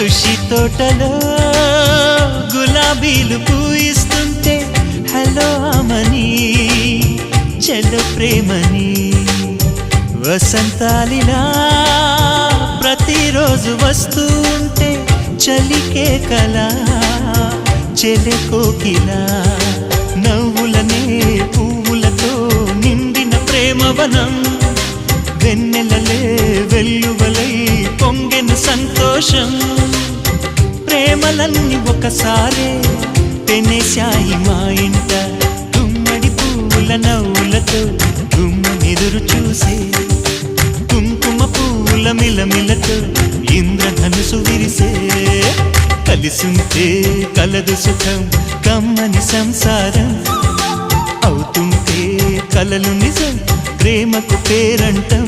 ఖుషి తోటలో గులాబీలు పూయిస్తుంటే హలో అమని చెల్ల ప్రేమని వసంతాలిలా ప్రతిరోజు వస్తూ ఉంటే చలికే కలా చెలె కోకిలా నవ్వులనే పువ్వులతో నిండిన ప్రేమవనం వెన్నెలలే వెల్లువలై పొంగెన సంతోషం ప్రేమలన్నీ ఒకసారే తెనేశాయి మా ఇంట గుమ్మడి పువ్వుల నవ్వులతో గుమ్మెదురు చూసే కుంకుమ పువ్వుల మిలమిలతో ఇంద్రధనుసు విరిసే కలిసుంటే కలదు సుఖం కమ్మని సంసారం అవుతుంటే కలలు నిజం ప్రేమకు పేరంటం